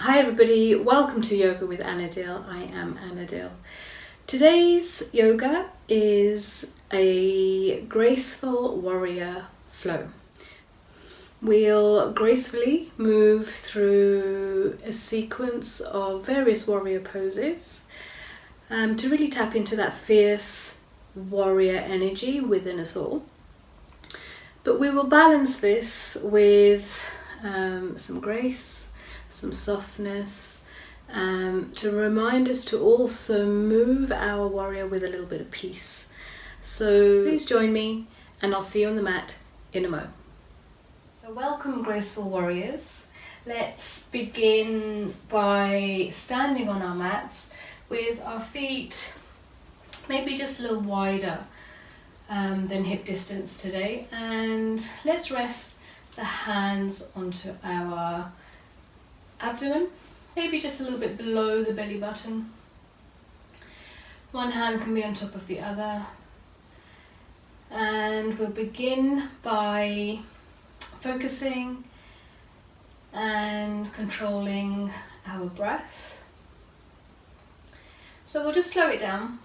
Hi everybody, welcome to Yoga with Anadil. I am Anadil. Today's yoga is a graceful warrior flow. We'll gracefully move through a sequence of various warrior poses to really tap into that fierce warrior energy within us all. But we will balance this with some grace, some softness, to remind us to also move our warrior with a little bit of peace. So please join me and I'll see you on the mat in a mo. So welcome Graceful Warriors. Let's begin by standing on our mats with our feet maybe just a little wider than hip distance today, and let's rest the hands onto our abdomen, maybe just a little bit below the belly button. One hand can be on top of the other, and we'll begin by focusing and controlling our breath. So we'll just slow it down,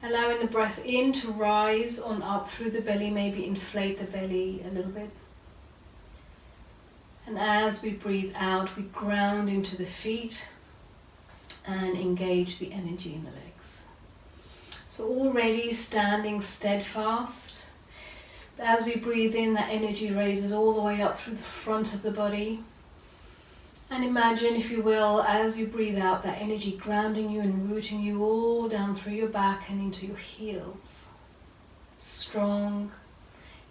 allowing the breath in to rise on up through the belly, maybe inflate the belly a little bit. And as we breathe out, we ground into the feet and engage the energy in the legs. So already standing steadfast. As we breathe in, that energy raises all the way up through the front of the body. And imagine, if you will, as you breathe out, that energy grounding you and rooting you all down through your back and into your heels. Strong,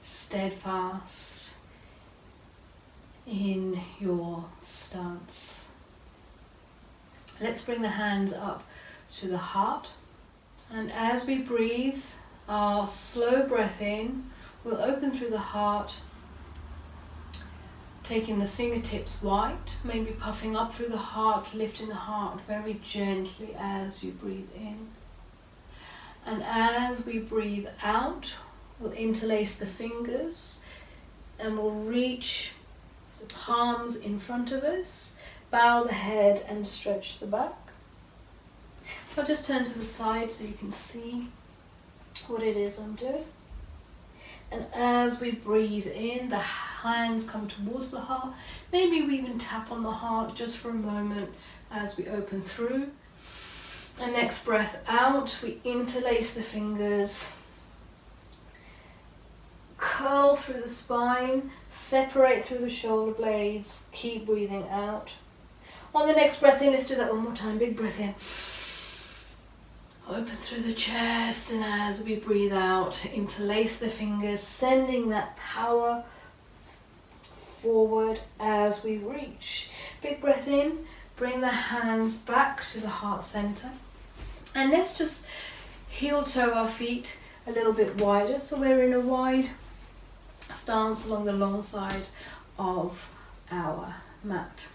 steadfast in your stance. Let's bring the hands up to the heart. And as we breathe our slow breath in, we'll open through the heart, taking the fingertips wide, maybe puffing up through the heart, lifting the heart very gently as you breathe in. And as we breathe out, we'll interlace the fingers and we'll reach the palms in front of us, bow the head and stretch the back. I'll just turn to the side so you can see what it is I'm doing. And as we breathe in, the hands come towards the heart. Maybe we even tap on the heart just for a moment as we open through. And next breath out, we interlace the fingers, curl through the spine, separate through the shoulder blades, keep breathing out. On the next breath in, let's do that one more time. Big breath in. Open through the chest, and as we breathe out, interlace the fingers, sending that power forward as we reach. Big breath in, bring the hands back to the heart center. And let's just heel toe our feet a little bit wider, so we're in a wide stance along the long side of our mat.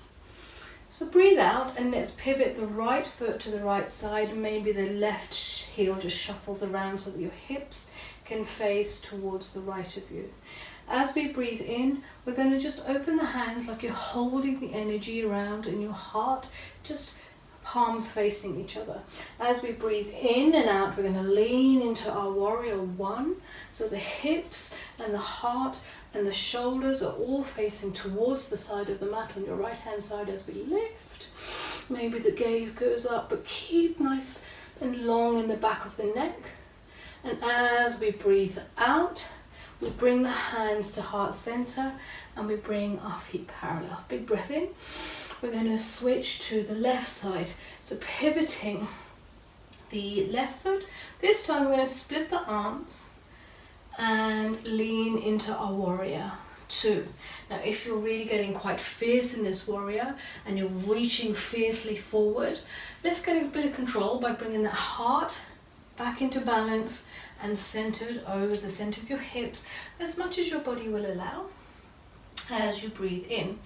So breathe out and let's pivot the right foot to the right side. Maybe the left heel just shuffles around so that your hips can face towards the right of you. As we breathe in, we're going to just open the hands like you're holding the energy around in your heart, just palms facing each other. As we breathe in and out, we're going to lean into our warrior one. So the hips and the heart and the shoulders are all facing towards the side of the mat on your right hand side as we lift. Maybe the gaze goes up, but keep nice and long in the back of the neck. And as we breathe out, we bring the hands to heart center and we bring our feet parallel. Big breath in. We're going to switch to the left side. So pivoting the left foot. This time we're going to split the arms and lean into our warrior two. Now if you're really getting quite fierce in this warrior and you're reaching fiercely forward, let's get a bit of control by bringing that heart back into balance and centered over the center of your hips as much as your body will allow as you breathe in.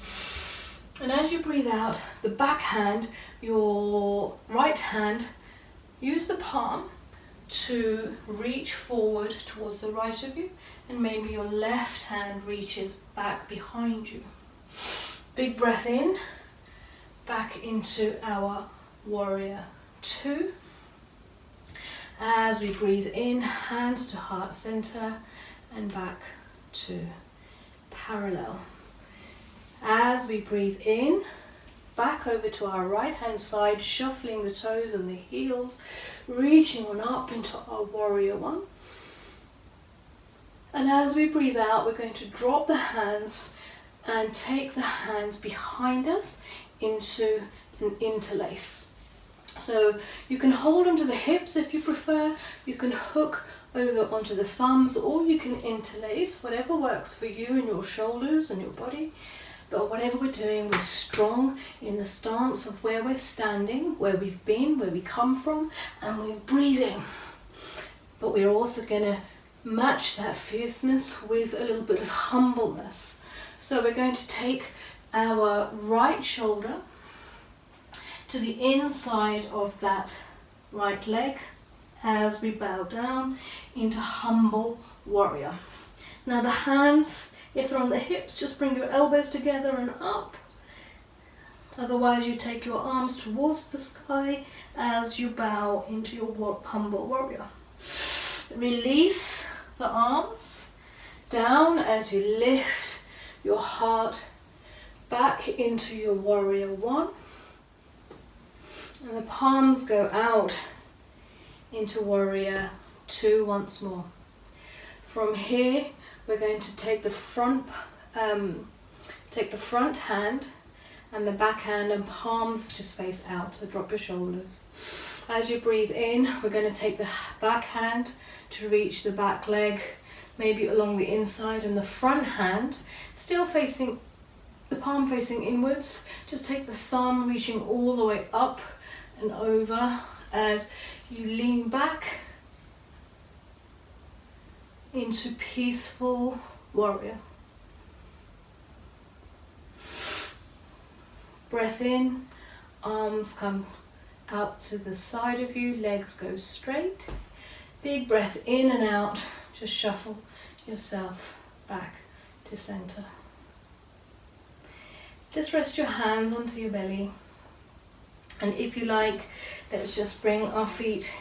And as you breathe out, the back hand, your right hand, use the palm to reach forward towards the right of you, and maybe your left hand reaches back behind you. Big breath in, back into our warrior 2. As we breathe in, hands to heart center and back to parallel. As we breathe in, back over to our right hand side, shuffling the toes and the heels, reaching on up into our warrior 1. And as we breathe out, we're going to drop the hands and take the hands behind us into an interlace. So you can hold onto the hips if you prefer, you can hook over onto the thumbs, or you can interlace, whatever works for you and your shoulders and your body. But whatever we're doing, we're strong in the stance of where we're standing, where we've been, where we come from, and we're breathing. But we're also going to match that fierceness with a little bit of humbleness. So we're going to take our right shoulder to the inside of that right leg as we bow down into humble warrior. Now the hands, if they're on the hips, just bring your elbows together and up. Otherwise you take your arms towards the sky as you bow into your humble warrior. Release the arms down as you lift your heart back into your warrior 1. And the palms go out into warrior 2 once more. From here, we're going to take the front hand and the back hand, and palms just face out, so drop your shoulders. As you breathe in, we're going to take the back hand to reach the back leg, maybe along the inside, and the front hand, still facing, the palm facing inwards, just take the thumb reaching all the way up and over as you lean back into peaceful warrior. Breath in, arms come out to the side of you, legs go straight. Big breath in and out, just shuffle yourself back to center. Just rest your hands onto your belly. And if you like, let's just bring our feet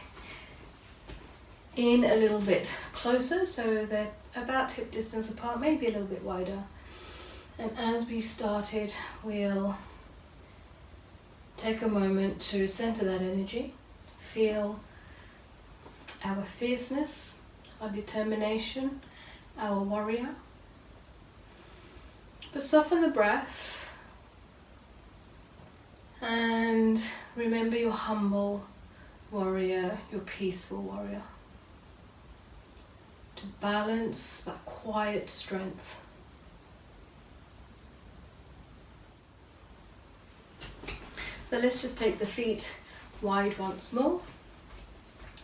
in a little bit closer so they're about hip distance apart, maybe a little bit wider. And as we started, we'll take a moment to center that energy, feel our fierceness, our determination, our warrior. But soften the breath and remember your humble warrior, your peaceful warrior. To balance that quiet strength. So let's just take the feet wide once more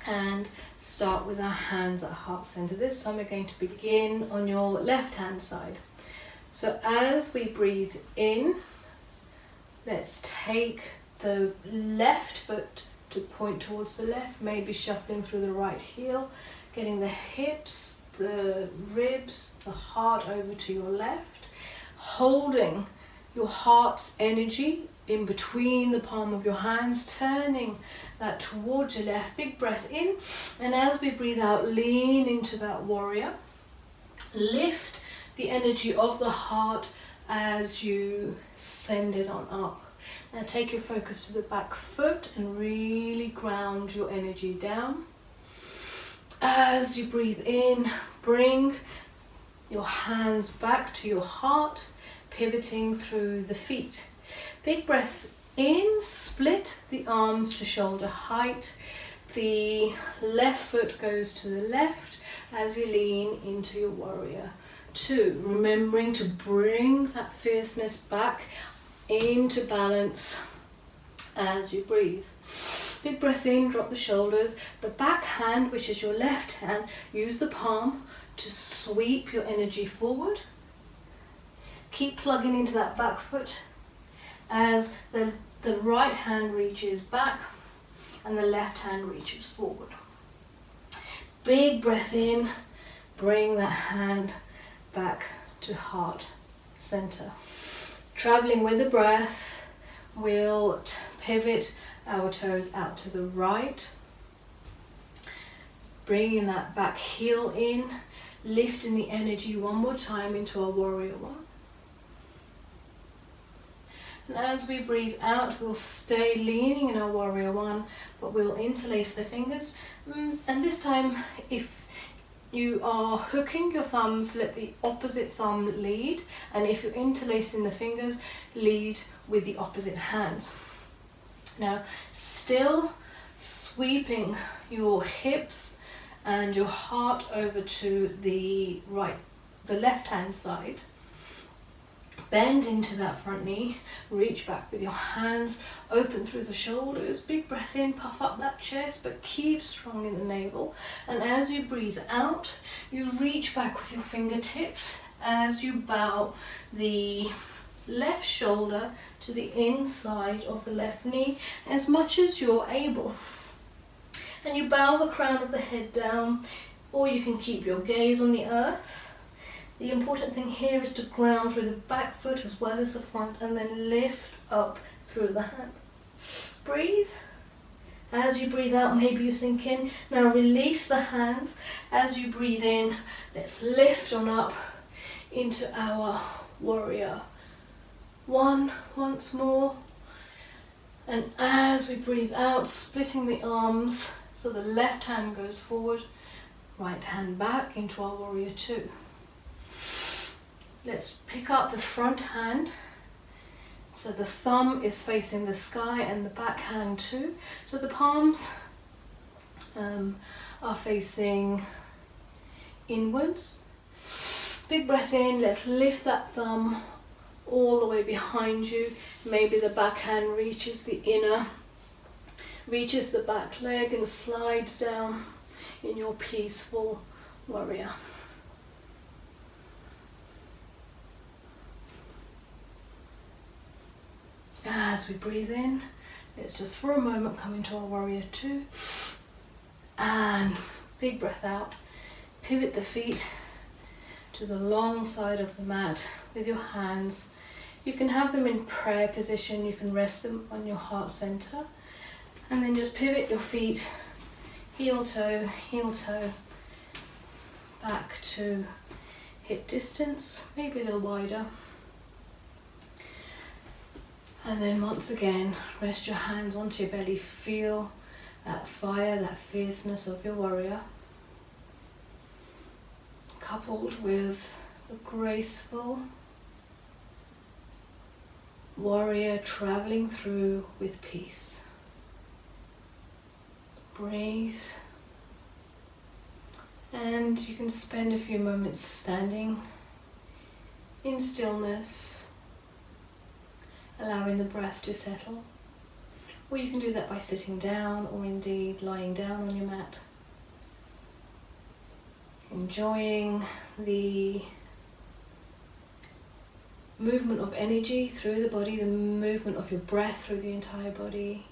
and start with our hands at heart center. This time we're going to begin on your left hand side. So as we breathe in, let's take the left foot to point towards the left, maybe shuffling through the right heel, getting the hips, the ribs, the heart over to your left, holding your heart's energy in between the palm of your hands, turning that towards your left. Big breath in, and as we breathe out, lean into that warrior. Lift the energy of the heart as you send it on up. Now take your focus to the back foot and really ground your energy down. As you breathe in, bring your hands back to your heart, pivoting through the feet. Big breath in, split the arms to shoulder height. The left foot goes to the left as you lean into your warrior 2. Remembering to bring that fierceness back into balance as you breathe. Big breath in, drop the shoulders. The back hand, which is your left hand, use the palm to sweep your energy forward. Keep plugging into that back foot as the right hand reaches back and the left hand reaches forward. Big breath in, bring that hand back to heart center. Traveling with the breath, we'll pivot our toes out to the right, bringing that back heel in, lifting the energy one more time into our warrior one. And as we breathe out, we'll stay leaning in our warrior one, but we'll interlace the fingers. And this time, if you are hooking your thumbs, let the opposite thumb lead. And if you're interlacing the fingers, lead with the opposite hands. Now, still sweeping your hips and your heart over to the left-hand side. Bend into that front knee, reach back with your hands, open through the shoulders, big breath in, puff up that chest, but keep strong in the navel. And as you breathe out, you reach back with your fingertips as you bow the left shoulder to the inside of the left knee as much as you're able. And you bow the crown of the head down, or you can keep your gaze on the earth. The important thing here is to ground through the back foot as well as the front, and then lift up through the hand. Breathe. As you breathe out, maybe you sink in. Now release the hands. As you breathe in, let's lift on up into our warrior one once more. And as we breathe out, splitting the arms, so the left hand goes forward, right hand back into our warrior two. Let's pick up the front hand, so the thumb is facing the sky and the back hand too. So the palms are facing inwards. Big breath in, let's lift that thumb all the way behind you. Maybe the back hand reaches the inner, reaches the back leg and slides down in your peaceful warrior. As we breathe in, let's just for a moment come into our warrior two, and big breath out. Pivot the feet to the long side of the mat with your hands. You can have them in prayer position, you can rest them on your heart center, and then just pivot your feet, heel toe, back to hip distance, maybe a little wider. And then once again, rest your hands onto your belly. Feel that fire, that fierceness of your warrior, coupled with the graceful warrior traveling through with peace. Breathe. And you can spend a few moments standing in stillness, allowing the breath to settle. Or you can do that by sitting down, or indeed lying down on your mat. Enjoying the movement of energy through the body, the movement of your breath through the entire body,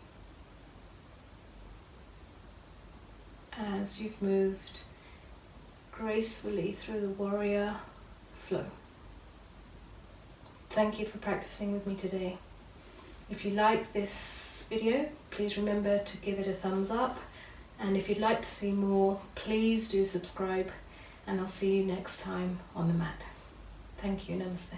as you've moved gracefully through the warrior flow. Thank you for practicing with me today. If you like this video, please remember to give it a thumbs up. And if you'd like to see more, please do subscribe. And I'll see you next time on the mat. Thank you. Namaste.